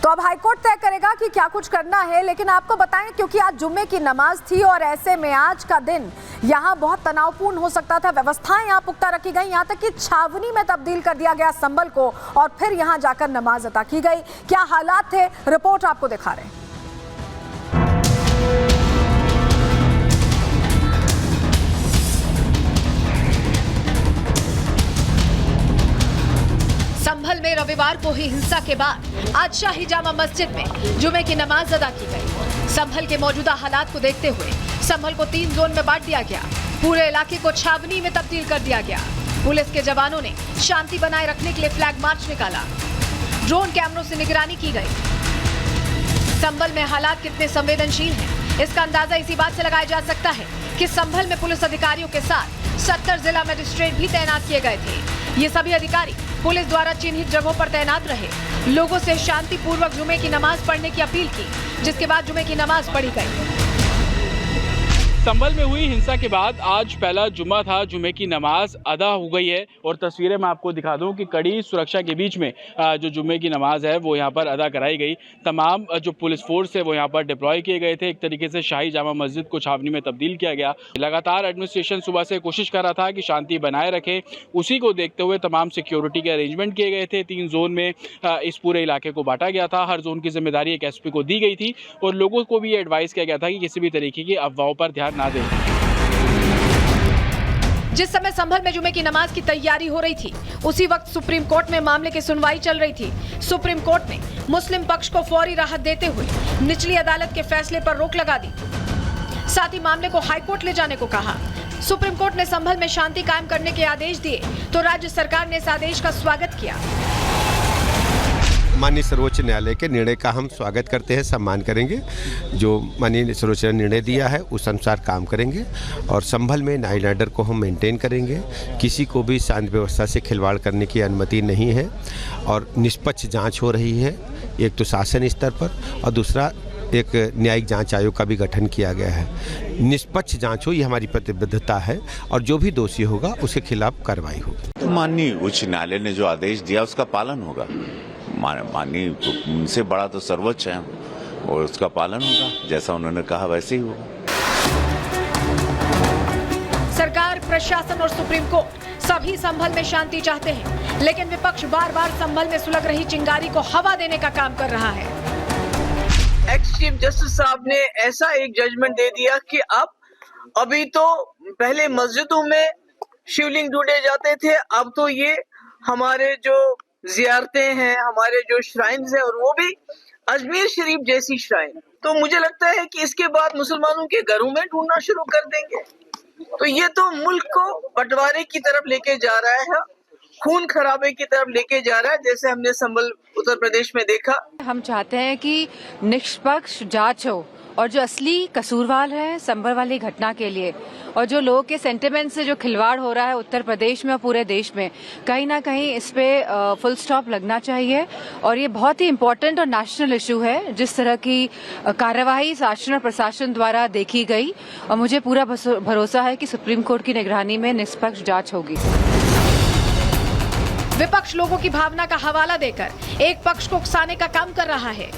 तो अब हाईकोर्ट तय करेगा कि क्या कुछ करना है, लेकिन आपको बताएं क्योंकि आज जुम्मे की नमाज थी और ऐसे में आज का दिन यहाँ बहुत तनावपूर्ण हो सकता था। व्यवस्थाएं यहाँ पुख्ता रखी गई, यहाँ तक कि छावनी में तब्दील कर दिया गया संभल को और फिर यहाँ जाकर नमाज अता की गई। क्या हालात थे, रिपोर्ट आपको दिखा रहे हैं। संभल में रविवार को ही हिंसा के बाद आज शाही जामा मस्जिद में जुमे की नमाज अदा की गई। संभल के मौजूदा हालात को देखते हुए संभल को 3 जोन में बांट दिया गया। पूरे इलाके को छावनी में तब्दील कर दिया गया। पुलिस के जवानों ने शांति बनाए रखने के लिए फ्लैग मार्च निकाला। ड्रोन कैमरों से निगरानी की गई। संभल में हालात कितने संवेदनशील हैं, इसका अंदाजा इसी बात से लगाया जा सकता है कि संभल में पुलिस अधिकारियों के साथ 70 जिला मजिस्ट्रेट भी तैनात किए गए थे। ये सभी अधिकारी पुलिस द्वारा चिन्हित जगहों पर तैनात रहे। लोगों से शांतिपूर्वक जुमे की नमाज पढ़ने की अपील की, जिसके बाद जुमे की नमाज पढ़ी गई। संभल में हुई हिंसा के बाद आज पहला जुम्मा था, जुमे की नमाज अदा हो गई है और तस्वीरें मैं आपको दिखा दूं कि कड़ी सुरक्षा के बीच में जो जुमे की नमाज है वो यहाँ पर अदा कराई गई। तमाम जो पुलिस फोर्स है वो यहाँ पर डिप्लॉय किए गए थे। एक तरीके से शाही जामा मस्जिद को छावनी में तब्दील किया गया। लगातार एडमिनिस्ट्रेशन सुबह से कोशिश कर रहा था कि शांति बनाए रखे। उसी को देखते हुए तमाम सिक्योरिटी के अरेंजमेंट किए गए थे। 3 जोन में इस पूरे इलाके को बांटा गया था। हर जोन की जिम्मेदारी एक एसपी को दी गई थी और लोगों को भी ये एडवाइस किया गया था कि किसी भी तरीके की अफवाहों पर ध्यान ना दें। जिस समय संभल में जुमे की नमाज की तैयारी हो रही थी, उसी वक्त सुप्रीम कोर्ट में मामले की सुनवाई चल रही थी। सुप्रीम कोर्ट ने मुस्लिम पक्ष को फौरी राहत देते हुए निचली अदालत के फैसले पर रोक लगा दी। साथ ही मामले को हाई कोर्ट ले जाने को कहा। सुप्रीम कोर्ट ने संभल में शांति कायम करने के आदेश दिए तो राज्य सरकार ने इस आदेश का स्वागत किया। माननीय सर्वोच्च न्यायालय के निर्णय का हम स्वागत करते हैं, सम्मान करेंगे। जो माननीय सर्वोच्च न्यायालय ने निर्णय दिया है उस अनुसार काम करेंगे और संभल में लॉ एंड ऑर्डर को हम मेंटेन करेंगे। किसी को भी शांति व्यवस्था से खिलवाड़ करने की अनुमति नहीं है और निष्पक्ष जांच हो रही है, एक तो शासन स्तर पर और दूसरा एक न्यायिक जांच आयोग का भी गठन किया गया है। निष्पक्ष जांच हो, ये हमारी प्रतिबद्धता है और जो भी दोषी होगा उसके खिलाफ कार्रवाई होगी। तो माननीय उच्च न्यायालय ने जो आदेश दिया उसका पालन होगा। माननीय उनसे बड़ा तो सर्वोच्च है और उसका पालन होगा। जैसा उन्होंने कहा वैसे ही होगा। सरकार, प्रशासन और सुप्रीम कोर्ट सभी संभल में शांति चाहते हैं, लेकिन विपक्ष बार बार संभल में सुलग रही चिंगारी को हवा देने का काम कर रहा है। एक्स चीफ जस्टिस साहब ने ऐसा एक जजमेंट दे दिया कि अब अभी तो पहले मस्जिदों में शिवलिंग ढूंढे जाते थे, अब तो ये हमारे जो जियारतें हैं, हमारे जो श्राइन्स हैं और वो भी अजमेर शरीफ जैसी श्राइन, तो मुझे लगता है कि इसके बाद मुसलमानों के घरों में ढूंढना शुरू कर देंगे। तो ये तो मुल्क को बंटवारे की तरफ लेके जा रहा है, खून खराबे की तरफ लेके जा रहा है, जैसे हमने संभल उत्तर प्रदेश में देखा। हम चाहते हैं कि निष्पक्ष जांच हो और जो असली कसूरवार है संभल वाली घटना के लिए और जो लोगों के सेंटिमेंट से जो खिलवाड़ हो रहा है उत्तर प्रदेश में और पूरे देश में, कहीं ना कहीं इस पे फुल स्टॉप लगना चाहिए। और ये बहुत ही इम्पोर्टेंट और नेशनल इशू है। जिस तरह की कार्यवाही शासन और प्रशासन द्वारा देखी गई और मुझे पूरा भरोसा है कि सुप्रीम कोर्ट की निगरानी में निष्पक्ष जांच होगी। विपक्ष लोगों की भावना का हवाला देकर एक पक्ष को उकसाने का काम कर रहा है।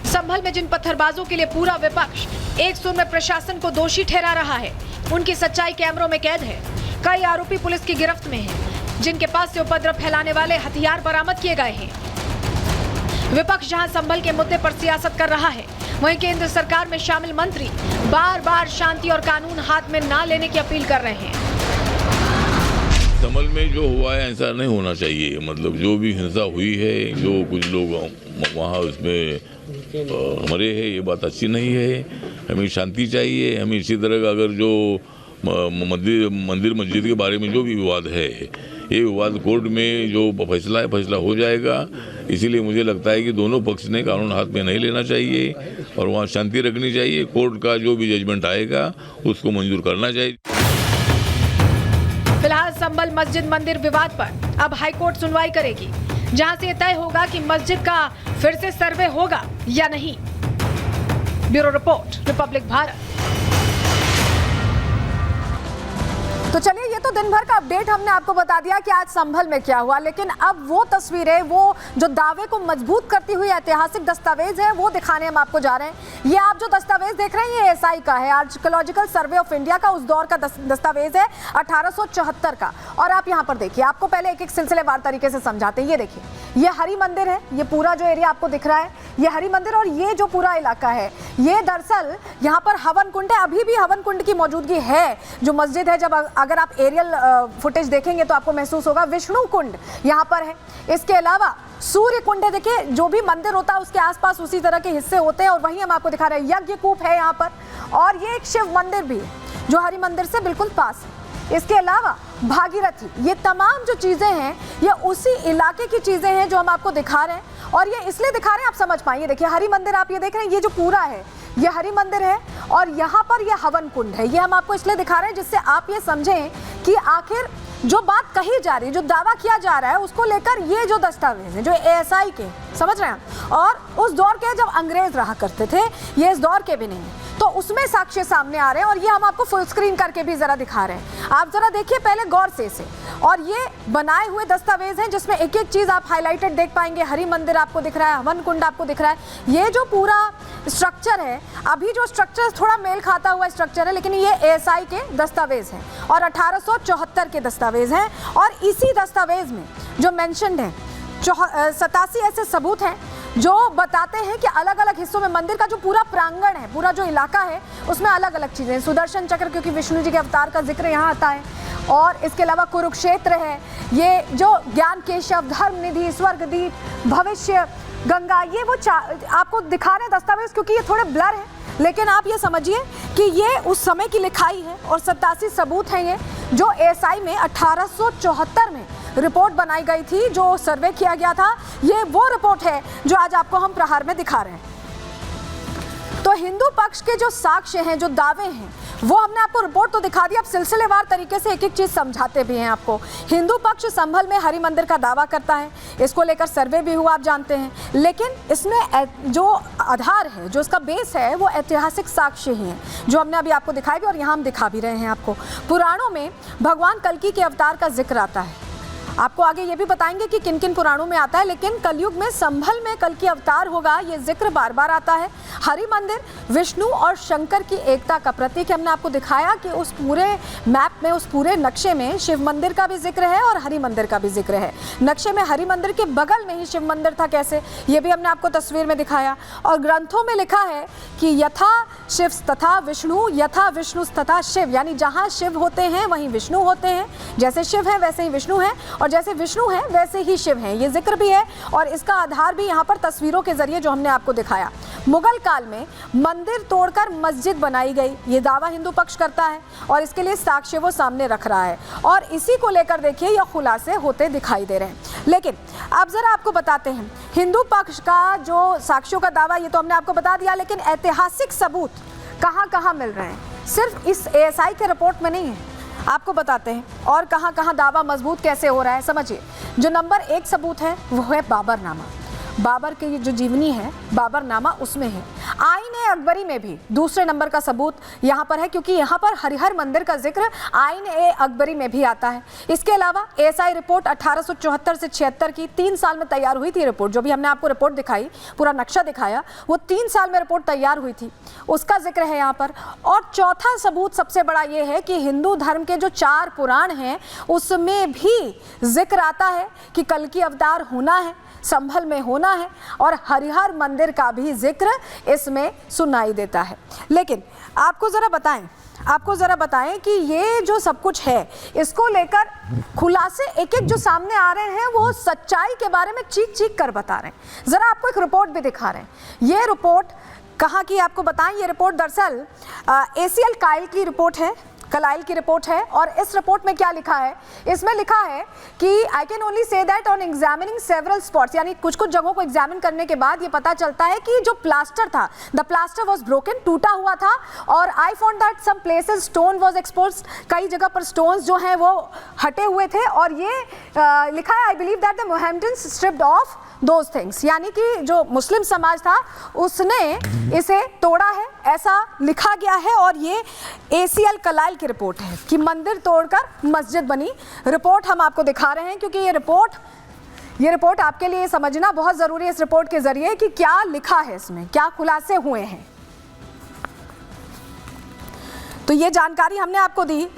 संभल में जिन पत्थरबाजों के लिए पूरा विपक्ष एक सुर में प्रशासन को दोषी ठहरा रहा है, उनकी सच्चाई कैमरों में कैद है। कई आरोपी पुलिस की गिरफ्त में हैं, जिनके पास से उपद्रव फैलाने वाले हथियार बरामद किए गए हैं। विपक्ष जहां संभल के मुद्दे पर सियासत कर रहा है, वहीं केंद्र सरकार में शामिल मंत्री बार बार शांति और कानून हाथ में ना लेने की अपील कर रहे हैं। संभल में जो हुआ है ऐसा नहीं होना चाहिए। मतलब जो भी हिंसा हुई है, जो कुछ लोग वहाँ उसमें मरे हैं, ये बात अच्छी नहीं है। हमें शांति चाहिए। हमें इसी तरह का अगर जो मंदिर मस्जिद के बारे में जो भी विवाद है, ये विवाद कोर्ट में जो फैसला है फैसला हो जाएगा। इसीलिए मुझे लगता है कि दोनों पक्ष ने कानून हाथ में नहीं लेना चाहिए और वहाँ शांति रखनी चाहिए। कोर्ट का जो भी जजमेंट आएगा उसको मंजूर करना चाहिए। फिलहाल संभल मस्जिद मंदिर विवाद पर अब हाईकोर्ट सुनवाई करेगी, जहां से तय होगा कि मस्जिद का फिर से सर्वे होगा या नहीं। Bureau report, Republic Bharat. तो चलिए ये तो दिन भर का अपडेट हमने आपको बता दिया कि आज संभल में क्या हुआ, लेकिन अब वो तस्वीरें, वो जो दावे को मजबूत करती हुई ऐतिहासिक दस्तावेज है, वो दिखाने हम आपको जा रहे हैं। ये आप जो दस्तावेज देख रहे हैं ये एएसआई का है, आर्कियोलॉजिकल सर्वे ऑफ इंडिया का, उस दौर का दस्तावेज है 1874 का। और आप यहाँ पर देखिए, आपको पहले एक एक सिलसिलेवार तरीके से समझाते हैं। ये देखिए, ये हरि मंदिर है, ये पूरा जो एरिया आपको दिख रहा है ये हरि मंदिर, और ये जो पूरा इलाका है ये दरअसल यहाँ पर हवन कुंड है। अभी भी हवन कुंड की मौजूदगी है। जो मस्जिद है, जब अगर आप एरियल फुटेज देखेंगे तो आपको महसूस होगा विष्णु कुंड यहाँ पर है। इसके अलावा सूर्य कुंड है, देखिए जो भी मंदिर होता है उसके आसपास उसी तरह के हिस्से होते हैं, और वहीं हम आपको दिखा रहे हैं यज्ञ कूप है यहाँ पर, और ये एक शिव मंदिर भी है जो हरि मंदिर से बिल्कुल पास है। इसके अलावा भागीरथी, ये तमाम जो चीज़ें हैं ये उसी इलाके की चीज़ें हैं जो हम आपको दिखा रहे हैं, और ये इसलिए दिखा रहे हैं आप समझ पाएंगे। देखिए हरि मंदिर आप ये देख रहे हैं, ये जो पूरा है ये हरि मंदिर है, और यहाँ पर ये हवन कुंड है। ये हम आपको इसलिए दिखा रहे हैं जिससे आप ये समझें कि आखिर जो बात कही जा रही है, जो दावा किया जा रहा है, उसको लेकर ये जो दस्तावेज है जो एएसआई के, समझ रहे हैं, और उस दौर के जब अंग्रेज रहा करते थे, ये इस दौर के भी नहीं है, तो उसमें साक्ष्य सामने आ रहे हैं, और ये हम आपको फुल स्क्रीन करके भी जरा दिखा रहे हैं। आप जरा देखिए पहले गौर से इसे, और ये बनाए हुए दस्तावेज हैं जिसमें एक एक चीज आप हाईलाइटेड देख पाएंगे। हरि मंदिर आपको दिख रहा है, हवन कुंड आपको दिख रहा है, ये जो पूरा स्ट्रक्चर है, अभी जो स्ट्रक्चर थोड़ा मेल खाता हुआ स्ट्रक्चर है, लेकिन ये एएसआई के दस्तावेज हैं और 1874 के दस्तावेज हैं। और इसी दस्तावेज में जो मेंशन्ड है 87 ऐसे सबूत हैं जो बताते हैं कि अलग अलग हिस्सों में मंदिर का जो पूरा प्रांगण है, पूरा जो इलाका है, उसमें अलग अलग चीज़ें, सुदर्शन चक्र क्योंकि विष्णु जी के अवतार का जिक्र यहाँ आता है, और इसके अलावा कुरुक्षेत्र है, ये जो ज्ञान केशव, धर्म निधि, स्वर्गदीप, भविष्य गंगा, ये वो आपको दिखा रहे हैं दस्तावेज, क्योंकि ये थोड़े ब्लर है, लेकिन आप ये समझिए कि ये उस समय की लिखाई है, और 87 सबूत हैं ये जो एएसआई में 1874 में रिपोर्ट बनाई गई थी, जो सर्वे किया गया था। ये वो रिपोर्ट है जो आज आपको हम प्रहार में दिखा रहे हैं। तो हिंदू पक्ष के जो साक्ष्य हैं, जो दावे हैं, वो हमने आपको रिपोर्ट तो दिखा दी। अब सिलसिलेवार तरीके से एक एक चीज समझाते भी हैं आपको। हिंदू पक्ष संभल में हरि मंदिर का दावा करता है, इसको लेकर सर्वे भी हुआ, आप जानते हैं, लेकिन इसमें जो आधार है, जो इसका बेस है, वो ऐतिहासिक साक्ष्य ही है जो हमने अभी आपको दिखाई भी, और यहाँ हम दिखा भी रहे हैं आपको। पुराणों में भगवान कल्कि के अवतार का जिक्र आता है, आपको आगे ये भी बताएंगे कि किन किन पुराणों में आता है, लेकिन कलयुग में संभल में कल्कि अवतार होगा, ये जिक्र बार बार आता है। हरि मंदिर विष्णु और शंकर की एकता का प्रतीक है। हमने आपको दिखाया कि उस पूरे मैप में, उस पूरे नक्शे में शिव मंदिर का भी जिक्र है और हरि मंदिर का भी जिक्र है। नक्शे में हरि मंदिर के बगल में ही शिव मंदिर था, कैसे, ये भी हमने आपको तस्वीर में दिखाया। और ग्रंथों में लिखा है कि यथा शिव तथा विष्णु, यथा विष्णु तथा शिव, यानी जहाँ शिव होते हैं वहीं विष्णु होते हैं, जैसे शिव है वैसे ही विष्णु है, और जैसे विष्णु है वैसे ही शिव हैं, ये जिक्र भी है। और इसका आधार भी यहाँ पर तस्वीरों के जरिए जो हमने आपको दिखाया। मुगल काल में मंदिर तोड़कर मस्जिद बनाई गई, ये दावा हिंदू पक्ष करता है, और इसके लिए साक्ष्य वो सामने रख रहा है, और इसी को लेकर देखिए ये खुलासे होते दिखाई दे रहे हैं। लेकिन अब जरा आपको बताते हैं हिंदू पक्ष का जो साक्ष्यों का दावा, ये तो हमने आपको बता दिया, लेकिन ऐतिहासिक सबूत कहाँ कहाँ मिल रहे हैं, सिर्फ इस एएसआई के रिपोर्ट में नहीं है, आपको बताते हैं और कहाँ कहाँ दावा मजबूत कैसे हो रहा है। समझिए, जो नंबर 1 सबूत है वो है बाबरनामा। बाबर की जो जीवनी है बाबरनामा, उसमें है। आईन अकबरी में भी दूसरे नंबर का सबूत यहाँ पर है, क्योंकि यहाँ पर हरिहर मंदिर का जिक्र आईन अकबरी में भी आता है। इसके अलावा एएसआई रिपोर्ट 1874 से 76 की 3 साल में तैयार हुई थी रिपोर्ट, जो भी हमने आपको रिपोर्ट दिखाई, पूरा नक्शा दिखाया, वो 3 साल में रिपोर्ट तैयार हुई थी, उसका जिक्र है यहाँ पर। और चौथा सबूत सबसे बड़ा ये है कि हिंदू धर्म के जो 4 पुराण हैं उसमें भी जिक्र आता है कि कल्कि अवतार होना है, संभल में होना है, और हरिहर मंदिर का भी जिक्र इसमें सुनाई देता है। लेकिन आपको ज़रा बताएं कि ये जो सब कुछ है, इसको लेकर खुलासे एक एक जो सामने आ रहे हैं वो सच्चाई के बारे में चीख चीख कर बता रहे हैं। ज़रा आपको एक रिपोर्ट भी दिखा रहे हैं। ये रिपोर्ट कहाँ की आपको बताएं, ये रिपोर्ट दरअसल ACL काइल की रिपोर्ट है, कलाइल की रिपोर्ट है। और इस रिपोर्ट में क्या लिखा है, इसमें लिखा है कि I can only say that on examining several spots, यानी कुछ कुछ जगहों को एग्जामिन करने के बाद ये पता चलता है कि जो प्लास्टर था, द प्लास्टर वाज ब्रोकन, टूटा हुआ था, और I found that some places stone was exposed, कई जगह पर स्टोन्स जो हैं वो हटे हुए थे। और ये लिखा है, I believe that the Mohammedans stripped off those things, यानी कि जो मुस्लिम समाज था उसने इसे तोड़ा है, ऐसा लिखा गया है। और ये ACL कलाइल की रिपोर्ट है कि मंदिर तोड़कर मस्जिद बनी। रिपोर्ट हम आपको दिखा रहे हैं क्योंकि ये रिपोर्ट आपके लिए समझना बहुत ज़रूरी है इस रिपोर्ट के ज़रिए कि क्या लिखा है इसमें, क्या खुलासे हुए हैं। तो ये जानकारी हमने आपको दी